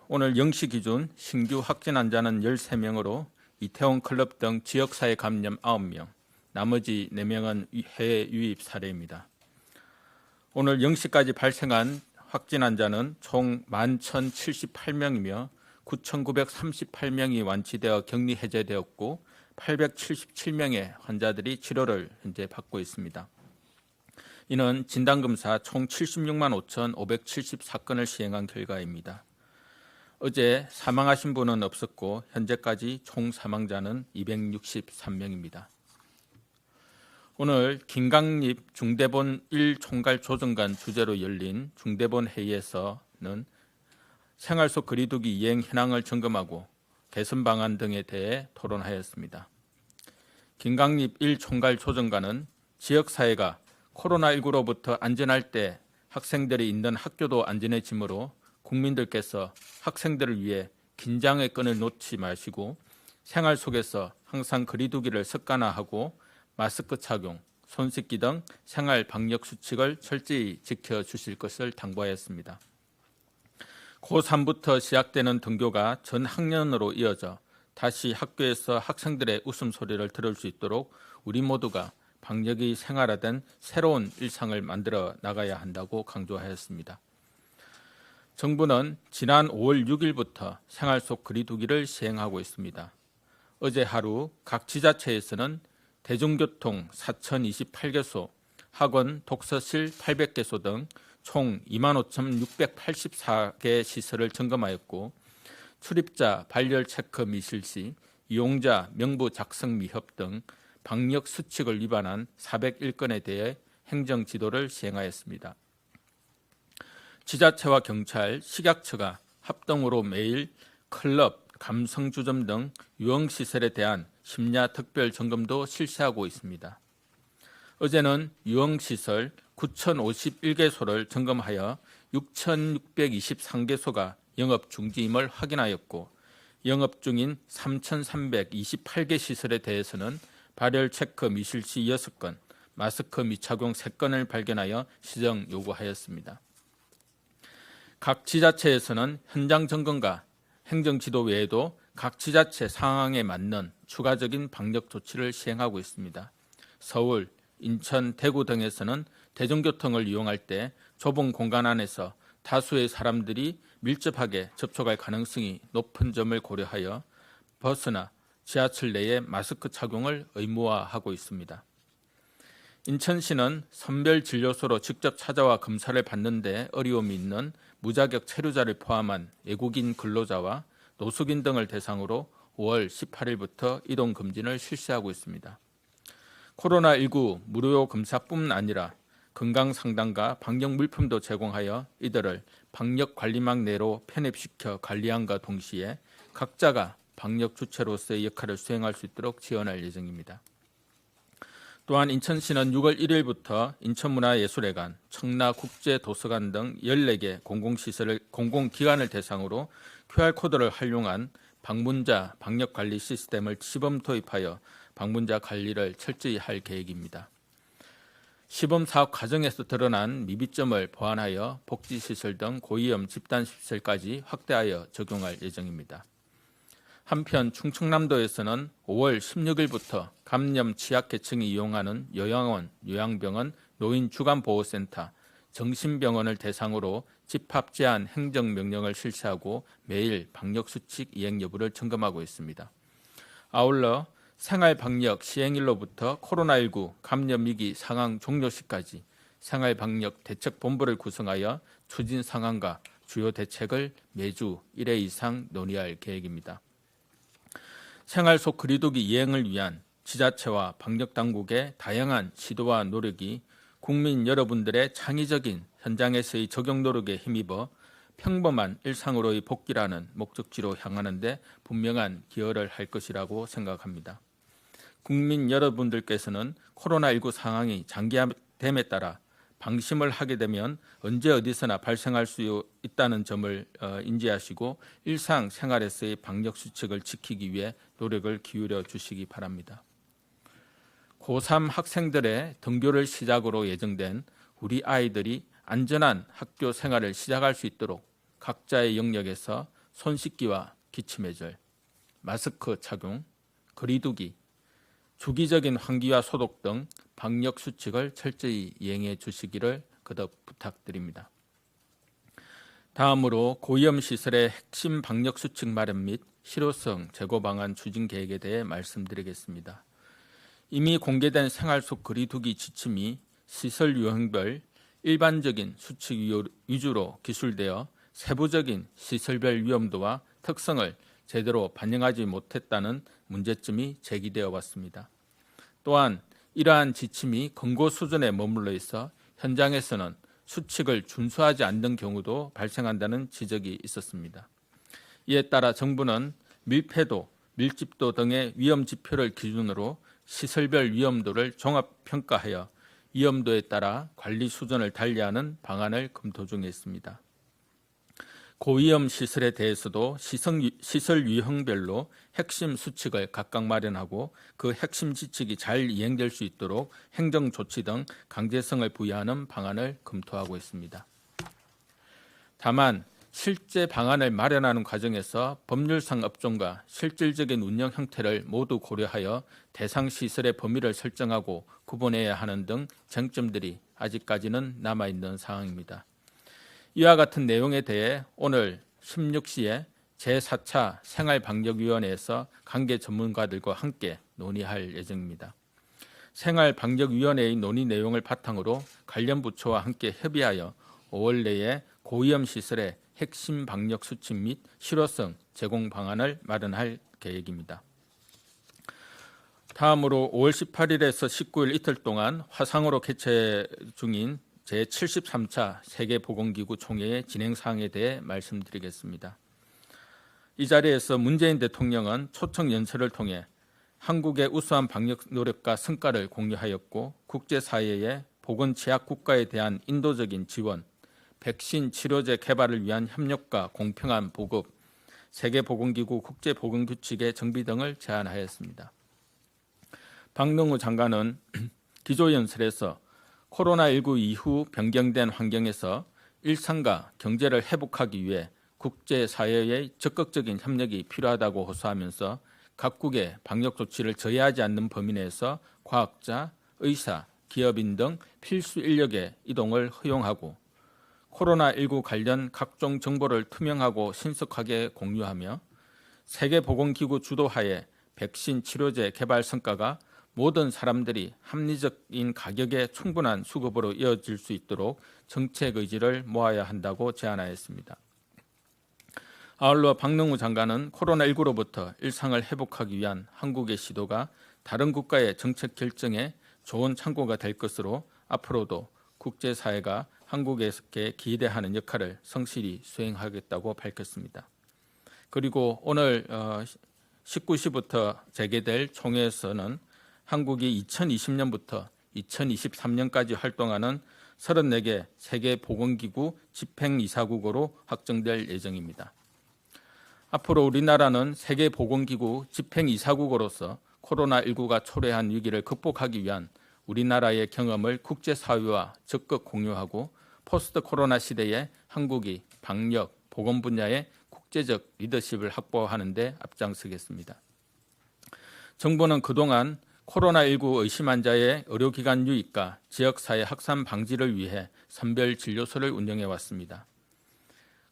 오늘 0시 기준 신규 확진 환자는 13명으로 이태원 클럽 등 지역사회 감염 9명, 나머지 4명은 해외 유입 사례입니다. 오늘 0시까지 발생한 확진 환자는 총 11,078명이며 9,938명이 완치되어 격리 해제되었고 877명의 환자들이 치료를 현재 받고 있습니다. 이는 진단검사 총 76만 5,574건을 시행한 결과입니다. 어제 사망하신 분은 없었고 현재까지 총 사망자는 263명입니다. 오늘 김강립 중대본 1총괄 조정관 주재로 열린 중대본 회의에서는 생활 속 거리두기 이행 현황을 점검하고 개선 방안 등에 대해 토론하였습니다. 김강립 1총괄 조정관은 지역사회가 코로나19로부터 안전할 때 학생들이 있는 학교도 안전해지므로 국민들께서 학생들을 위해 긴장의 끈을 놓지 마시고 생활 속에서 항상 거리두기를 습관화하고 마스크 착용, 손 씻기 등 생활 방역 수칙을 철저히 지켜주실 것을 당부하였습니다. 고3부터 시작되는 등교가 전 학년으로 이어져 다시 학교에서 학생들의 웃음소리를 들을 수 있도록 우리 모두가 방역이 생활화된 새로운 일상을 만들어 나가야 한다고 강조하였습니다. 정부는 지난 5월 6일부터 생활 속 거리두기를 시행하고 있습니다. 어제 하루 각 지자체에서는 대중교통 4,028개소, 학원, 독서실 800개소 등 총 25,684개 시설을 점검하였고 출입자 발열 체크 미실시, 이용자 명부 작성 미협 등 방역 수칙을 위반한 401건에 대해 행정 지도를 시행하였습니다. 지자체와 경찰, 식약처가 합동으로 매일 클럽, 감성주점 등 유흥시설에 대한 심야 특별 점검도 실시하고 있습니다. 어제는 유흥시설 9,051개소를 점검하여 6,623개소가 영업 중지임을 확인하였고 영업 중인 3,328개 시설에 대해서는 발열 체크 미실시 6건, 마스크 미착용 3건을 발견하여 시정 요구하였습니다. 각 지자체에서는 현장 점검과 행정 지도 외에도 각 지자체 상황에 맞는 추가적인 방역 조치를 시행하고 있습니다. 서울, 인천, 대구 등에서는 대중교통을 이용할 때 좁은 공간 안에서 다수의 사람들이 밀접하게 접촉할 가능성이 높은 점을 고려하여 버스나 지하철 내에 마스크 착용을 의무화하고 있습니다. 인천시는 선별진료소로 직접 찾아와 검사를 받는 데 어려움이 있는 무자격 체류자를 포함한 외국인 근로자와 노숙인 등을 대상으로 5월 18일부터 이동 금지를 실시하고 있습니다. 코로나19 무료 검사뿐 아니라 건강상담과 방역 물품도 제공하여 이들을 방역관리망 내로 편입시켜 관리함과 동시에 각자가 방역 주체로서의 역할을 수행할 수 있도록 지원할 예정입니다. 또한 인천시는 6월 1일부터 인천문화예술회관, 청라국제도서관 등 14개 공공기관을 대상으로 QR코드를 활용한 방문자 방역관리 시스템을 시범 도입하여 방문자 관리를 철저히 할 계획입니다. 시범 사업 과정에서 드러난 미비점을 보완하여 복지시설 등 고위험 집단시설까지 확대하여 적용할 예정입니다. 한편 충청남도에서는 5월 16일부터 감염 취약계층이 이용하는 요양원, 요양병원, 노인주간보호센터, 정신병원을 대상으로 집합 제한 행정명령을 실시하고 매일 방역수칙 이행 여부를 점검하고 있습니다. 아울러 생활방역 시행일로부터 코로나19 감염 위기 상황 종료 시까지 생활방역 대책본부를 구성하여 추진 상황과 주요 대책을 매주 1회 이상 논의할 계획입니다. 생활 속 거리두기 이행을 위한 지자체와 방역당국의 다양한 시도와 노력이 국민 여러분들의 창의적인 현장에서의 적용 노력에 힘입어 평범한 일상으로의 복귀라는 목적지로 향하는 데 분명한 기여를 할 것이라고 생각합니다. 국민 여러분들께서는 코로나19 상황이 장기화됨에 따라 방심을 하게 되면 언제 어디서나 발생할 수 있다는 점을 인지하시고 일상생활에서의 방역수칙을 지키기 위해 노력을 기울여 주시기 바랍니다. 고3 학생들의 등교를 시작으로 예정된 우리 아이들이 안전한 학교 생활을 시작할 수 있도록 각자의 영역에서 손 씻기와 기침 예절, 마스크 착용, 거리두기, 주기적인 환기와 소독 등 방역 수칙을 철저히 이행해 주시기를 거듭 부탁드립니다. 다음으로 고위험 시설의 핵심 방역 수칙 마련 및 실효성 제고 방안 추진 계획에 대해 말씀드리겠습니다. 이미 공개된 생활 속 거리두기 지침이 시설 유형별 일반적인 수칙 위주로 기술되어 세부적인 시설별 위험도와 특성을 제대로 반영하지 못했다는 문제점이 제기되어 왔습니다. 또한 이러한 지침이 권고 수준에 머물러 있어 현장에서는 수칙을 준수하지 않는 경우도 발생한다는 지적이 있었습니다. 이에 따라 정부는 밀폐도, 밀집도 등의 위험 지표를 기준으로 시설별 위험도를 종합평가하여 위험도에 따라 관리 수준을 달리하는 방안을 검토 중에 있습니다. 고위험 시설에 대해서도 시설 유형별로 핵심 수칙을 각각 마련하고 그 핵심 지칙이 잘 이행될 수 있도록 행정 조치 등 강제성을 부여하는 방안을 검토하고 있습니다. 다만 실제 방안을 마련하는 과정에서 법률상 업종과 실질적인 운영 형태를 모두 고려하여 대상 시설의 범위를 설정하고 구분해야 하는 등 쟁점들이 아직까지는 남아있는 상황입니다. 이와 같은 내용에 대해 오늘 16시에 제4차 생활방역위원회에서 관계 전문가들과 함께 논의할 예정입니다. 생활방역위원회의 논의 내용을 바탕으로 관련 부처와 함께 협의하여 5월 내에 고위험 시설의 핵심 방역 수칙 및 실효성 제공 방안을 마련할 계획입니다. 다음으로 5월 18일에서 19일 이틀 동안 화상으로 개최 중인 제73차 세계보건기구 총회의 진행사항에 대해 말씀드리겠습니다. 이 자리에서 문재인 대통령은 초청 연설을 통해 한국의 우수한 방역 노력과 성과를 공유하였고 국제사회의 보건 취약 국가에 대한 인도적인 지원, 백신 치료제 개발을 위한 협력과 공평한 보급, 세계보건기구 국제보건규칙의 정비 등을 제안하였습니다. 박능우 장관은 기조연설에서 코로나19 이후 변경된 환경에서 일상과 경제를 회복하기 위해 국제사회의 적극적인 협력이 필요하다고 호소하면서 각국의 방역 조치를 저해하지 않는 범위 내에서 과학자, 의사, 기업인 등 필수 인력의 이동을 허용하고 코로나19 관련 각종 정보를 투명하고 신속하게 공유하며 세계보건기구 주도하에 백신 치료제 개발 성과가 모든 사람들이 합리적인 가격에 충분한 수급으로 이어질 수 있도록 정책 의지를 모아야 한다고 제안하였습니다. 아울러 박능우 장관은 코로나19로부터 일상을 회복하기 위한 한국의 시도가 다른 국가의 정책 결정에 좋은 참고가 될 것으로 앞으로도 국제사회가 한국에게 기대하는 역할을 성실히 수행하겠다고 밝혔습니다. 그리고 오늘 19시부터 재개될 총회에서는 한국이 2020년부터 2023년까지 활동하는 34개 세계보건기구 집행이사국으로 확정될 예정입니다. 앞으로 우리나라는 세계보건기구 집행이사국으로서 코로나19가 초래한 위기를 극복하기 위한 우리나라의 경험을 국제사회와 적극 공유하고 포스트 코로나 시대에 한국이 방역, 보건 분야의 국제적 리더십을 확보하는 데 앞장서겠습니다. 정부는 그동안 코로나19 의심 환자의 의료기관 유입과 지역사회 확산 방지를 위해 선별진료소를 운영해 왔습니다.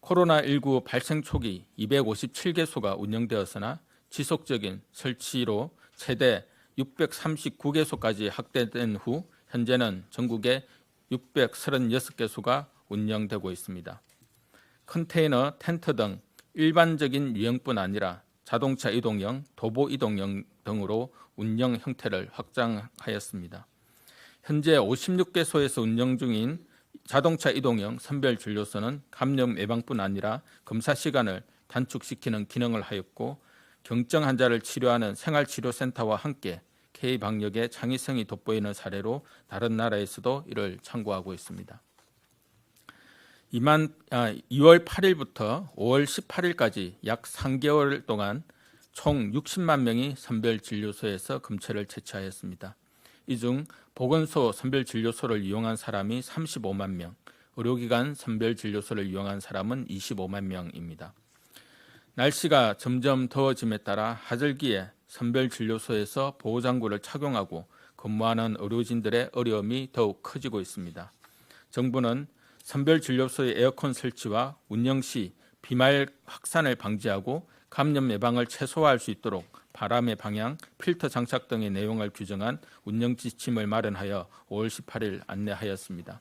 코로나19 발생 초기 257개소가 운영되었으나 지속적인 설치로 최대 639개소까지 확대된 후 현재는 전국에 636개소가 운영되고 있습니다. 컨테이너, 텐트 등 일반적인 유형뿐 아니라 자동차 이동형, 도보 이동형 등으로 운영 형태를 확장하였습니다. 현재 56개소에서 운영 중인 자동차 이동형 선별진료소는 감염 예방뿐 아니라 검사 시간을 단축시키는 기능을 하였고 경증 환자를 치료하는 생활치료센터와 함께 K방역의 창의성이 돋보이는 사례로 다른 나라에서도 이를 참고하고 있습니다. 2월 8일부터 5월 18일까지 약 3개월 동안 총 60만 명이 선별진료소에서 검체를 채취하였습니다. 이 중 보건소 선별진료소를 이용한 사람이 35만 명, 의료기관 선별진료소를 이용한 사람은 25만 명입니다. 날씨가 점점 더워짐에 따라 하절기에 선별진료소에서 보호장구를 착용하고 근무하는 의료진들의 어려움이 더욱 커지고 있습니다. 정부는 선별진료소의 에어컨 설치와 운영 시 비말 확산을 방지하고 감염 예방을 최소화할 수 있도록 바람의 방향, 필터 장착 등의 내용을 규정한 운영 지침을 마련하여 5월 18일 안내하였습니다.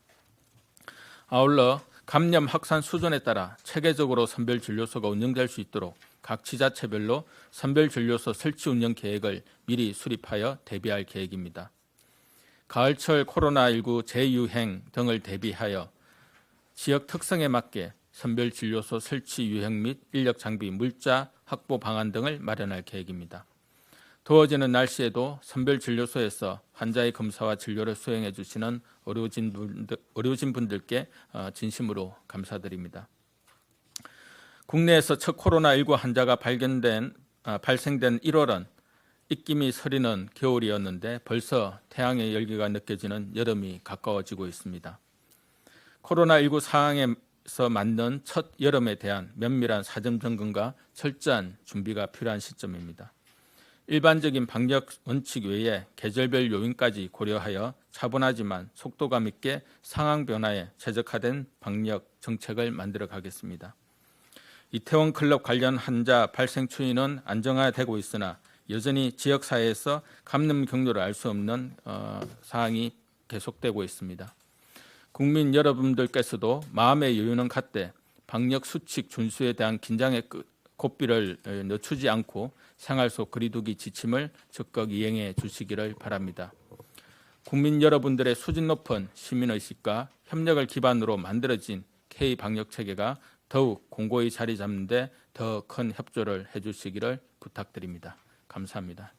아울러 감염 확산 수준에 따라 체계적으로 선별진료소가 운영될 수 있도록 각 지자체별로 선별진료소 설치 운영 계획을 미리 수립하여 대비할 계획입니다. 가을철 코로나19 재유행 등을 대비하여 지역 특성에 맞게 선별진료소 설치 유형 및 인력 장비, 물자 확보 방안 등을 마련할 계획입니다. 더워지는 날씨에도 선별진료소에서 환자의 검사와 진료를 수행해 주시는 의료진분들께 진심으로 감사드립니다. 국내에서 첫 코로나19 환자가 발생된 1월은 입김이 서리는 겨울이었는데 벌써 태양의 열기가 느껴지는 여름이 가까워지고 있습니다. 코로나19 상황에서 맞는 첫 여름에 대한 면밀한 사전 점검과 철저한 준비가 필요한 시점입니다. 일반적인 방역 원칙 외에 계절별 요인까지 고려하여 차분하지만 속도감 있게 상황 변화에 최적화된 방역 정책을 만들어 가겠습니다. 이태원 클럽 관련 환자 발생 추이는 안정화되고 있으나 여전히 지역사회에서 감염 경로를 알 수 없는 사항이 계속되고 있습니다. 국민 여러분들께서도 마음의 여유는 갖되 방역 수칙 준수에 대한 긴장의 고삐를 늦추지 않고 생활 속 거리두기 지침을 적극 이행해 주시기를 바랍니다. 국민 여러분들의 수준 높은 시민의식과 협력을 기반으로 만들어진 K방역 체계가 더욱 공고히 자리 잡는 데 더 큰 협조를 해주시기를 부탁드립니다. 감사합니다.